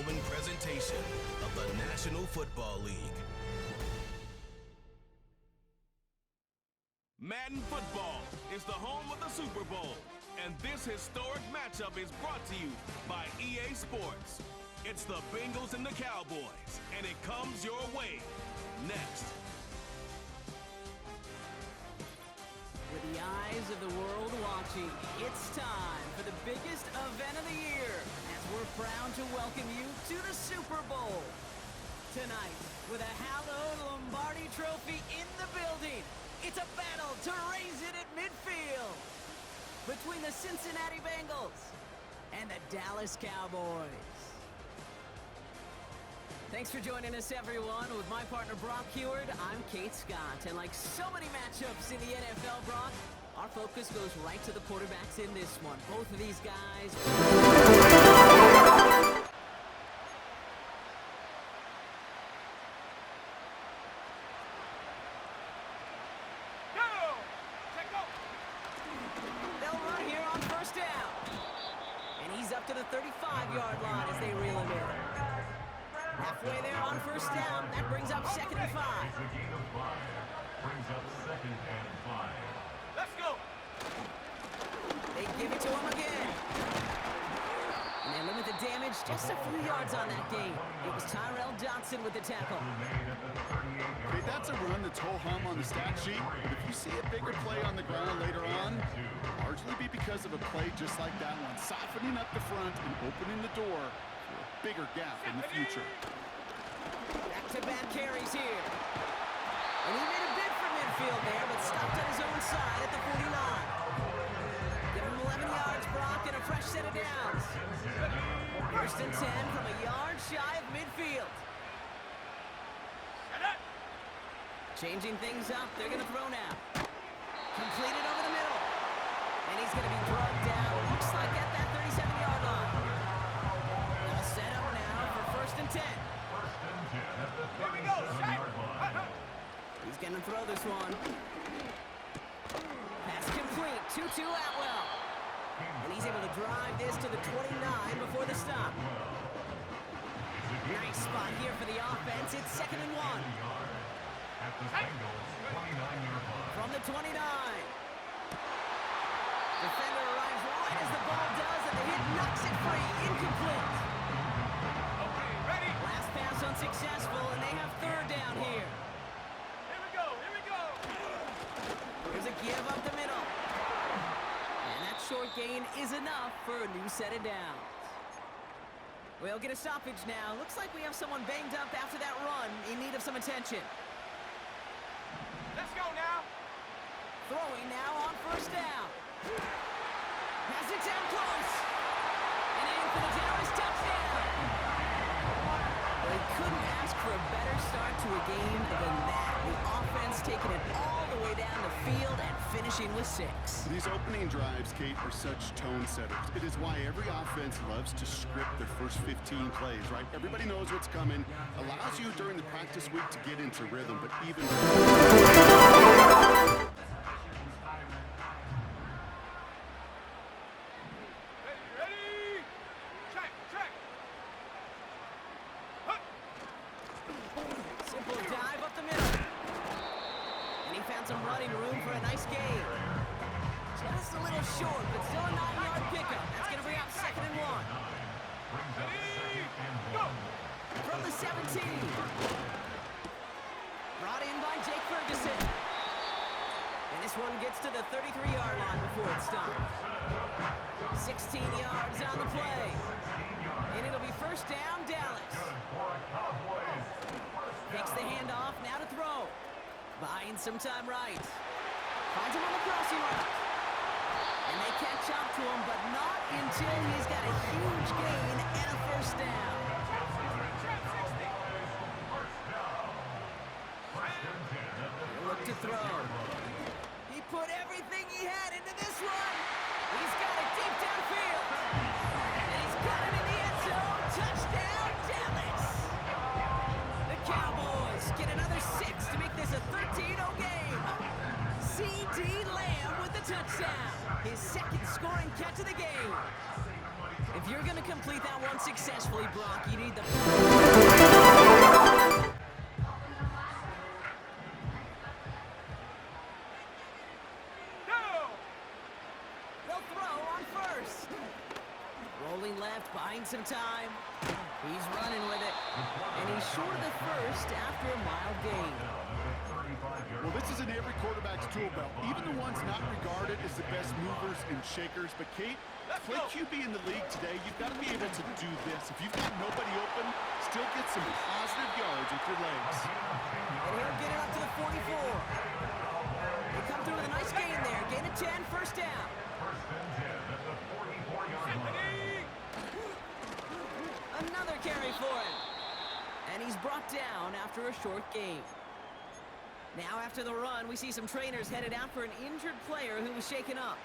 underwhelming presentation of the National Football League. Madden football is the home of the Super Bowl, and this historic matchup is brought to you by EA Sports. It's the Bengals and the Cowboys, and it comes your way next. With the eyes of the world watching, it's time for the biggest event of the year, as we're proud to welcome you to the Super Bowl. Tonight, with a hallowed Lombardi trophy in the building, it's a battle to raise it at midfield between the Cincinnati Bengals and the Dallas Cowboys. Thanks for joining us, everyone. With my partner, Brock Heward, I'm Kate Scott. And like so many matchups in the NFL, Brock, our focus goes right to the quarterbacks in this one. Both of these guys... They'll run here on first down. And he's up to the 35-yard line as they reel him in. Halfway there on first down. That brings up 2nd and 5. Brings up 2nd and 5. Let's go! They give it to him again. And they limit the damage just a few yards on that gain. It was Tyrell Johnson with the tackle. Okay, that's a run that's ho-hum on the stat sheet. But if you see a bigger play on the ground later on, largely be because of a play just like that one, softening up the front and opening the door for a bigger gap in the future. Back-to-back carries here. And he made a bid for midfield there, but stopped on his own side at the 49. Give him 11 yards, Brock, and a fresh set of downs. First and 10 from a yard shy of midfield. Changing things up, they're going to throw now. Completed over the middle. And he's going to be drugged down, looks like at that 37-yard line. All set up now for first and 10. Here we go, shot! He's going to throw this one. Pass complete, 2-2 Atwell. And he's able to drive this to the 29 before the stop. Nice spot here for the offense. It's 2nd and 1. At the Bengals 29-yard line. From the 29. Defender arrives right as the ball does, and the hit knocks it free. Incomplete. Okay, ready? Last pass unsuccessful, and they have 3rd down here. Here we go, here we go! There's a give up the middle. And that short gain is enough for a new set of downs. We'll get a stoppage now. Looks like we have someone banged up after that run in need of some attention. Let's go now! Throwing now on first down. Has it down close. And in for the Dallas touchdown. They couldn't ask for a better start to a game than that. The offense taking it all the way down the field and finishing with 6. These opening drives, Kate, are such tone setters. It is why every offense loves to script their first 15 plays, right? Everybody knows what's coming. Allows you during the practice week to get into rhythm, but even... Ready? Check, check! Huh. Simple dive up the middle. And he found some running room for a nice gain. Just a little short, but still a 9-yard pickup. That's going to bring up 2nd and 1. Ready? Go! From the 17. Brought in by Jake Ferguson. And this one gets to the 33-yard line before it stops. 16 yards on the play. And it'll be first down, Dallas. Takes the handoff, now to throw. Buying some time right. Finds him on the crossing route. And they catch up to him, but not until he's got a huge gain and a first down. Look to throw. He put everything he had into this one. He's got it deep downfield. And he's got it in the end zone. Touchdown, Dallas. The Cowboys get another 6 to make this a 13-0 game. C.D. Lamb with the touchdown. His 2nd scoring catch of the game. If you're going to complete that one successfully, Brock, you need the... They'll throw on first. Rolling left, buying some time. He's running with it. And he's short of the first after a mild gain. Well, this is in every quarterback's tool belt. Even the ones not regarded as the best movers and shakers. But, Kate, play QB in the league today, you've got to be able to do this. If you've got nobody open, still get some positive yards with your legs. And he'll get it up to the 44. They come through with a nice gain there. Gain of 10, first down. Another carry for him. And he's brought down after a short gain. Now after the run, we see some trainers headed out for an injured player who was shaken up.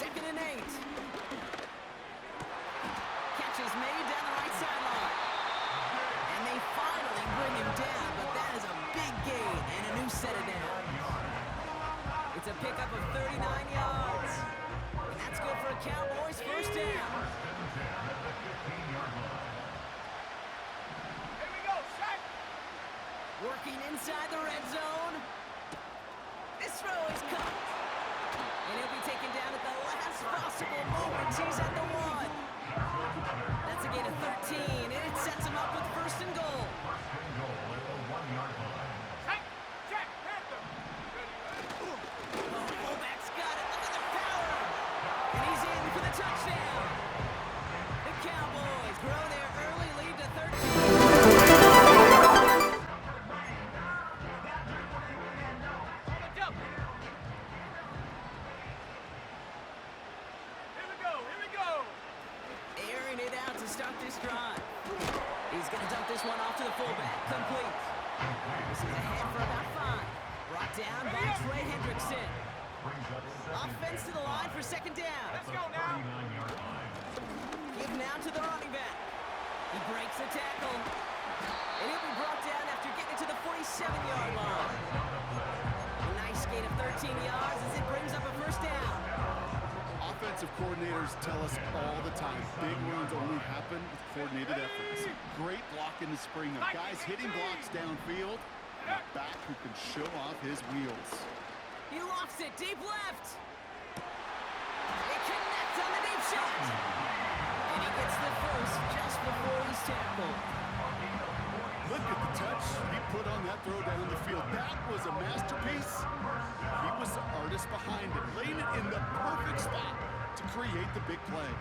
Second and 8. Catch is made down the right sideline. And they finally bring him down, but that is a big gain and a new set of downs. It's a pickup of 39 yards. And that's good for a Cowboys first down. Here we go, Shaq. Working inside the red zone. This throw is caught. And he'll be taken down at the last possible moment. He's at the 1. That's a gain of 13, and it sets him up with first and goal. Jack Panther. Oh, fullback's got it. Look at the power. And he's in for the touchdown. The Cowboys grow their early lead to 13. Airing it out to start this drive. He's going to dump this one off to the fullback. Complete. This is ahead for about 5. Brought down by Trey Hendrickson. Offense to the line for second down. Let's go now. Give now to the running back. He breaks the tackle. And he'll be brought down after getting it to the 47-yard line. A nice gain of 13 yards as it brings up a first down. Offensive coordinators tell us all the time, big runs only happen with coordinated efforts. Great block in the spring of guys hitting blocks downfield, and a back who can show off his wheels. He lofts it deep left. It connects on the deep shot. And he gets the first just before he's tackled. Look at the touch he put on that throw down the field. That was a masterpiece. He was the artist behind it, laying it in the perfect spot to create the big play.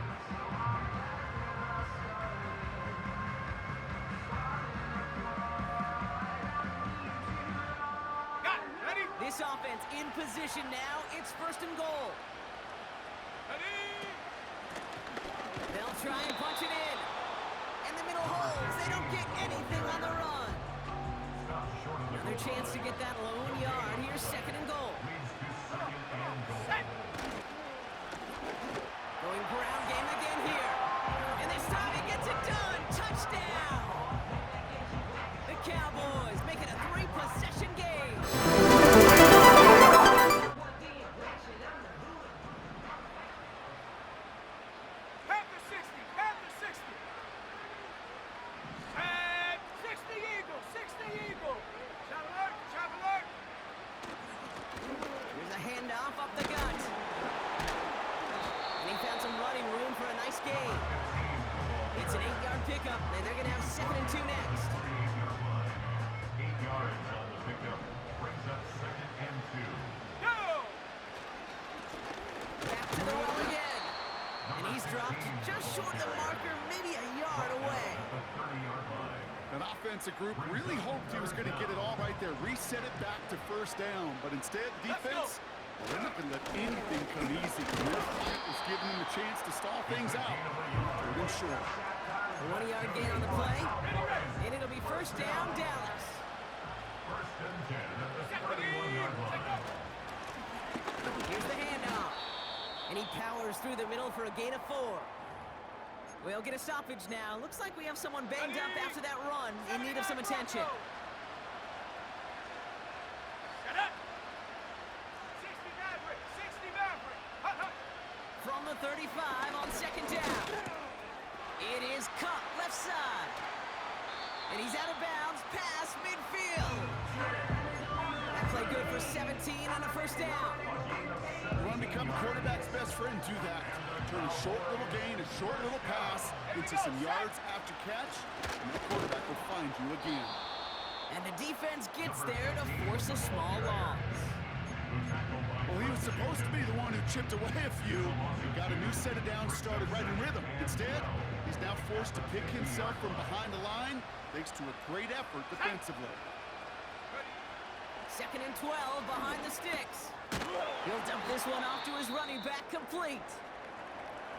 Got it. Ready? This offense in position now. It's first and goal. Ready? They'll try and punch it in. And the middle holes. They don't get anything on the run. Another chance to get that lone yard. Here's second and goal. Going ground game again here. And this time he gets it done. Touchdown. The Cowboys make it a 3-possession game. Panther 60. Panther 60. And 60 Eagle. 60 Eagle. Travel alert. Travel alert. Here's a handoff up the gut. And he found some running room for a nice gain. It's an 8-yard pickup, and they're going to have 2nd and 2 next. 8 yards on the pickup. Brings up 2nd and 2. Go. Back to the roll again. And he's dropped just short of the marker, maybe a yard away. The 30-yard line. An offensive group really hoped he was going to get it all right there, reset it back to first down, but instead, defense, they're not going to let anything come easy. Their fight was giving them a chance to stall things out. Third and short. A 1-yard gain on the play, and it'll be first down, Dallas. First and 10 at the 31-yard line. Here's the handoff, and he powers through the middle for a gain of 4. We'll get a stoppage now. Looks like we have someone banged up after that run in need of some attention. Shut up. 60 Maverick. 60 Maverick. Hut, hut. From the the 35 on second down. It is cut left side. And he's out of bounds past midfield. That play good for 17 on a first down. You want to become a quarterback's best friend, do that. Turn a short little gain, a short little pass into some yards after catch, and that quarterback will find you again. And the defense gets there to force a small loss. Well, he was supposed to be the one who chipped away a few and got a new set of downs started right in rhythm. Instead, he's now forced to pick himself from behind the line thanks to a great effort defensively. 2nd and 12 behind the sticks. He'll dump this one off to his running back, complete.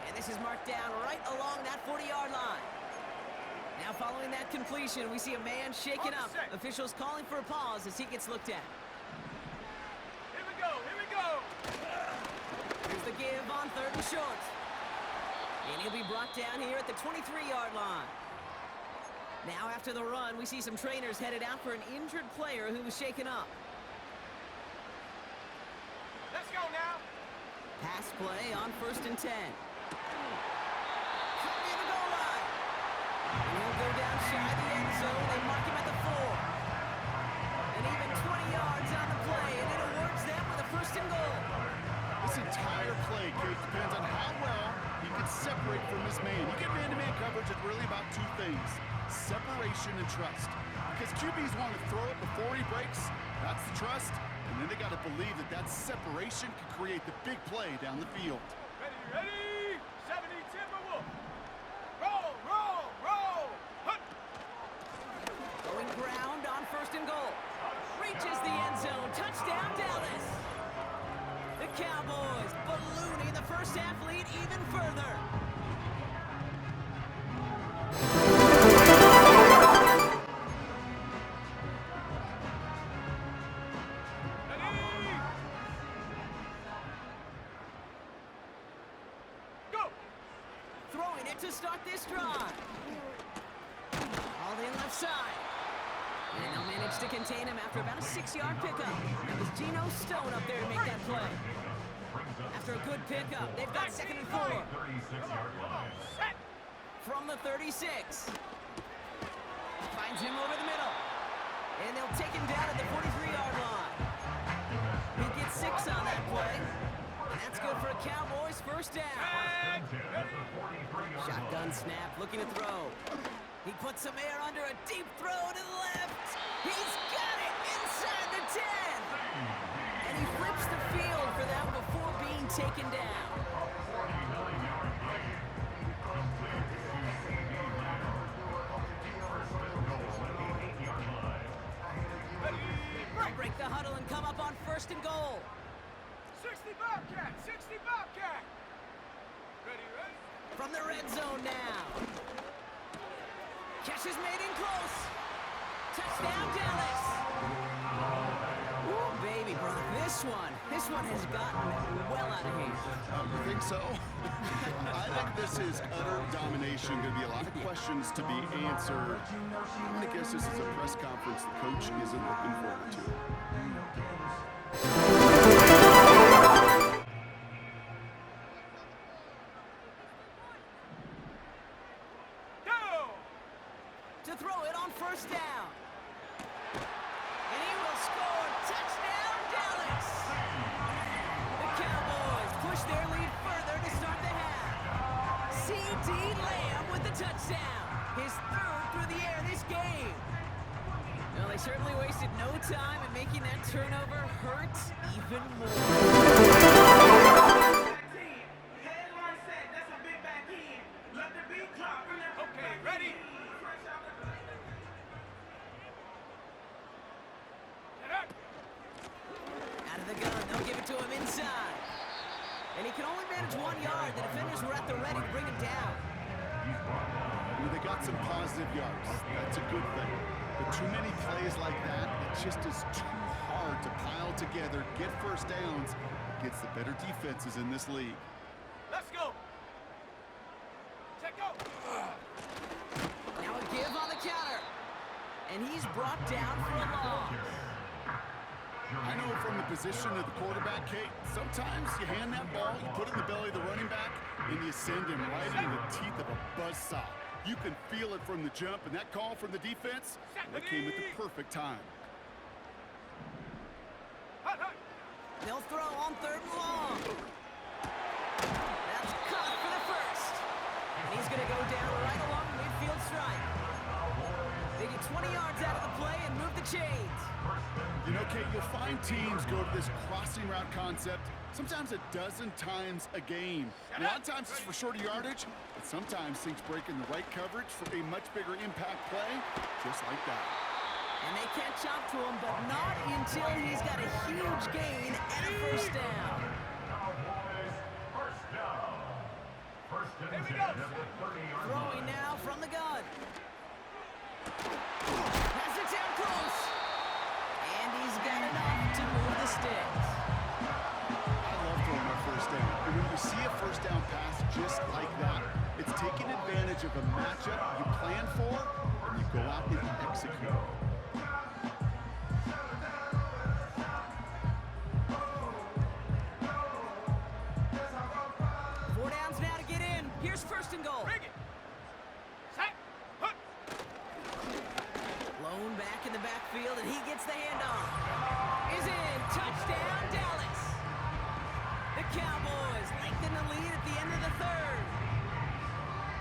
And this is marked down right along that 40-yard line. Now following that completion, we see a man shaken up. Officials calling for a pause as he gets looked at. Here we go, here we go. Here's the give on 3rd and short. And he'll be brought down here at the 23-yard line. Now after the run, we see some trainers headed out for an injured player who was shaken up. Let's go now. Pass play on 1st and 10. Cut near the goal line. And he'll go down shy of the end zone. They mark him at the 4. And even 20 yards on the play, and it awards them with a 1st and goal. This entire play, Kate, depends on how well he can separate from his man. You get man-to-man coverage, it's really about two things: separation and trust. Because QBs want to throw it before he breaks. That's the trust. And then they got to believe that that separation can create the big play down the field. Ready, 70 Timberwolf. Roll, roll, roll. Hut. Going ground on 1st and goal. Reaches the end zone. Touchdown, Dallas. The Cowboys ballooning the first half lead even further. Throwing it to start this drive. All in left side. And they'll manage to contain him after about a 6-yard pickup. That was Geno Stone up there to make that play. After a good pickup, they've got 2nd and 4. From the 36. Finds him over the middle. And they'll take him down at the 43-yard line. He gets 6 on that play. And that's good for a Cowboys first down. Shotgun snap, looking to throw. He puts some air under a deep throw to the left. He's got it inside the 10. And he flips the field for that before being taken down. They'll break the huddle and come up on 1st and goal. 60 Bobcat, 60 Bobcat. Ready, ready. From the red zone now. Catch is made in close. Touchdown, Dallas. Ooh, baby, Brock, this one has gotten well out of hand. You think so? I think this is utter domination. Going to be a lot of questions to be answered. I'm going to guess this is a press conference the coach isn't looking forward to. To throw it on 1st down. And he will score. Touchdown, Dallas. The Cowboys push their lead further to start the half. C.D. Lamb with the touchdown. His 3rd through the air this game. Well, they certainly wasted no time in making that turnover hurt even more. Okay, ready. Out of the gun, they'll give it to him inside. And he can only manage 1 yard. The defenders were at the ready to bring him down. They got some positive yards. That's a good thing. But too many plays like that, it just is too hard to pile together, get first downs against the better defenses in this league. Let's go. Check go. Now a give on the counter. And he's brought down for a loss. I know from the position of the quarterback, Kate, sometimes you hand that ball, you put it in the belly of the running back, and you send him right into the teeth of a buzzsaw. You can feel it from the jump, and that call from the defense, that came at the perfect time. They'll throw on 3rd and long. That's caught for the first. And he's going to go down right along the midfield stripe. They get 20 yards out of the play and move the chains. You know, Kate, you'll find teams go to this crossing route concept sometimes a dozen times a game. A lot of times it's for shorter yardage, but sometimes things break in the right coverage for a much bigger impact play, just like that. And they catch up to him, but not until he's got a huge gain and a first down. Cowboys, first down. First and 10 at the 30-yard line. Throwing now from the gun. Pass it down close. And he's got enough to move the sticks. I love throwing a first down. And when you see a first down pass just like that, it's taking advantage of a matchup you plan for, and you go out and you execute. Here's 1st and goal. Blown back in the backfield, and he gets the handoff. Is in. Touchdown, Dallas. The Cowboys lengthen the lead at the end of the 3rd.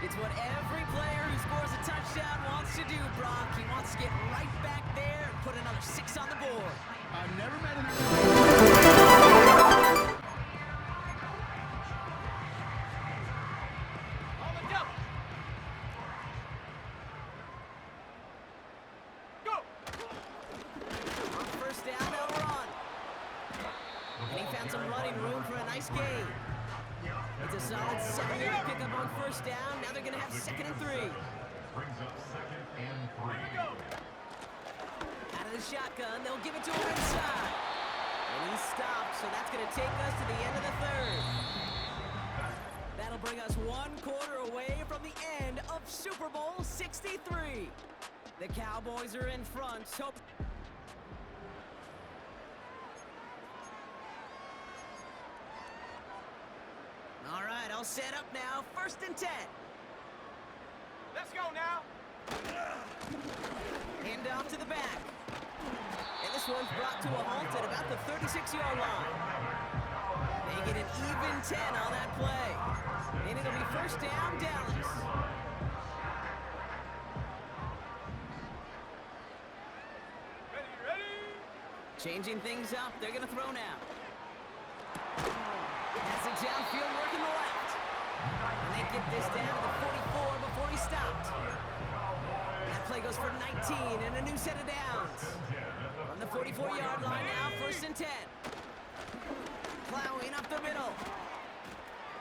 It's what every player who scores a touchdown wants to do, Brock. He wants to get right back there and put another 6 on the board. I've never met an... Gain. It's a solid 7-yard pickup on 1st down. Now they're going to have 2nd and 3. Brings up 2nd and 3. Out of the shotgun, they'll give it to him inside. And he stops, so that's going to take us to the end of the 3rd. That'll bring us 1 quarter away from the end of Super Bowl 63. The Cowboys are in front. So all right, I'll set up now. 1st and 10. Let's go now. Hand off to the back. And this one's brought to a halt at about the 36-yard line. They get an even 10 on that play. And it'll be 1st down, Dallas. Ready? Changing things up. They're going to throw now. Pass it downfield, working the left. And they get this down to the 44 before he stopped. That play goes for 19 and a new set of downs. On the 44-yard line now, 1st and 10. Plowing up the middle.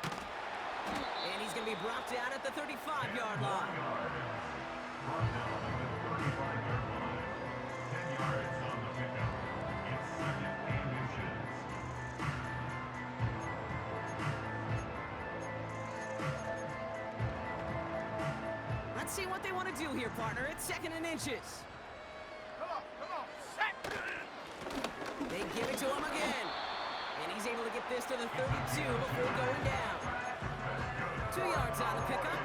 And he's going to be brought down at the 35-yard line. 10 yards on the pickup. It's 2nd and inches. Let's see what they want to do here, partner. It's 2nd and inches. Come on. Set. They give it to him again. And he's able to get this to the 32 before going down. 2 yards on the pickup.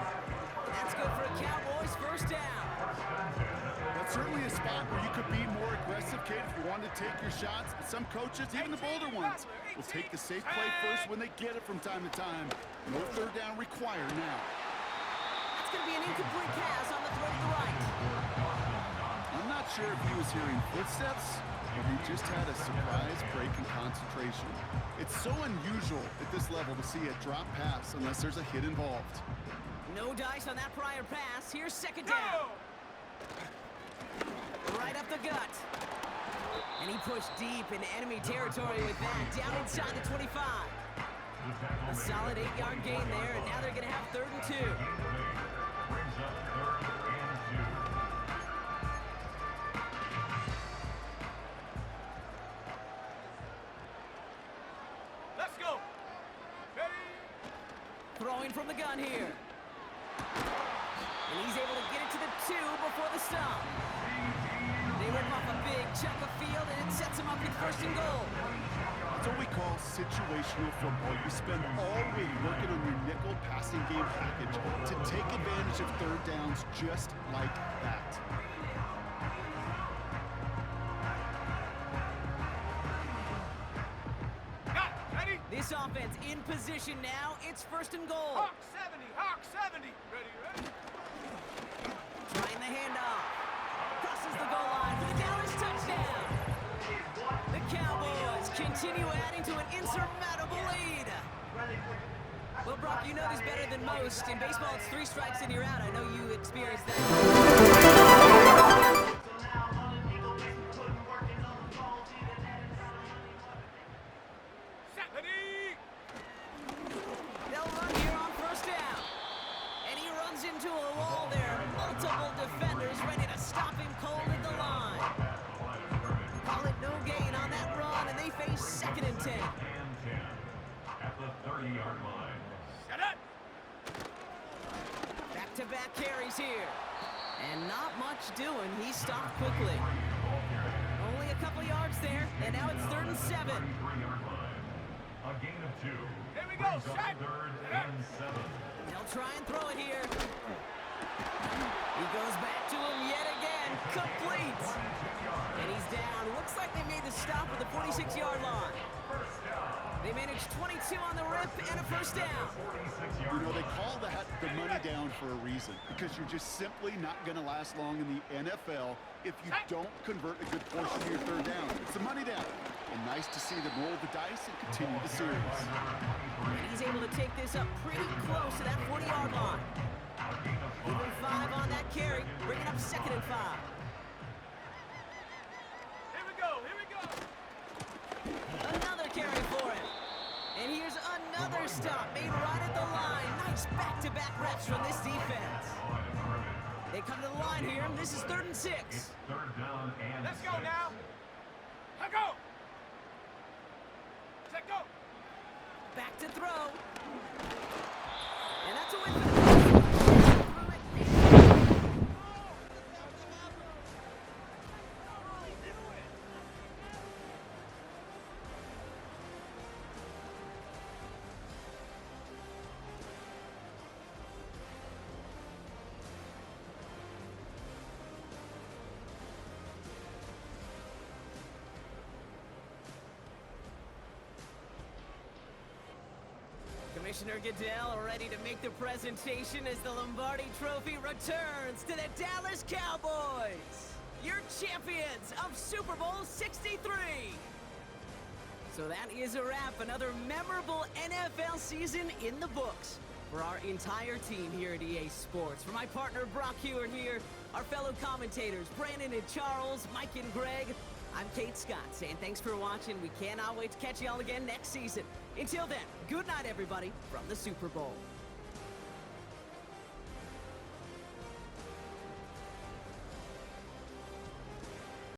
That's good for a Cowboys 1st down. That's certainly a spot where you could be more aggressive, Kate, if you want to take your shots. But some coaches, even the bolder ones, will take the safe play first when they get it from time to time. No 3rd down required now. That's going to be an incomplete pass on the throw to the right. I'm not sure if he was hearing footsteps or he just had a surprise break in concentration. It's so unusual at this level to see a drop pass unless there's a hit involved. No dice on that prior pass. Here's 2nd down. Right up the gut. And he pushed deep into enemy territory with that. Down inside the 25. A solid 8-yard gain there, and now they're going to have 3rd and 2. Brings up 3rd and 2. Let's go. Ready? Throwing from the gun here. And he's able to get it to the 2 before the stop. They rip off a big chunk of field, and it sets him up with first and goal. That's what we call situational football. You spend all week working on your nickel passing game package to take advantage of third downs just like that. This offense in position now. It's first and goal. Hawk 70, Hawk 70. Ready, ready. Trying the handoff. Crosses the goal line for the Dallas touchdown. The Cowboys continue adding to an insurmountable lead. Well, Brock, you know this better than most. In baseball, it's 3 strikes and you're out. I know you experienced that. They'll run here on first down. And he runs into a wall there. Multiple defenders ready to stop him cold at the line. Call it no gain on that run, and they face 2nd and 10. At the 30-yard line. Shut up. Back-to-back carries here. And not much doing. He stopped quickly. Only a couple yards there, and now it's 3rd and 7. 33-yard line. A gain of 2. Here we go, Brings up set. 3rd and 7. They'll try and throw it here. He goes back to him yet again. Complete. And he's down. Looks like they made the stop at the 46-yard line. They managed 22 on the rip and a first down. You know, they call that the money down for a reason, because you're just simply not going to last long in the NFL if you don't convert a good portion of your third down. It's a money down. And nice to see them roll the dice and continue the series. And he's able to take this up pretty close to that 40-yard line. Give him 5 on that carry, bringing up 2nd and 5. Here we go, here we go. Another carry for him. And here's another stop made right at the line. Nice back-to-back reps from this defense. They come to the line here, and this is 3rd and 6. 3rd down and Let's go 6. now. Let's go. Set go. Back to throw. And that's a win. Commissioner Goodell ready to make the presentation as the Lombardi Trophy returns to the Dallas Cowboys, your champions of Super Bowl 63. So that is a wrap. Another memorable NFL season in the books for our entire team here at EA Sports. For my partner Brock Hewitt here, our fellow commentators Brandon and Charles, Mike and Greg, I'm Kate Scott saying thanks for watching. We cannot wait to catch you all again next season. Until then, good night, everybody, from the Super Bowl.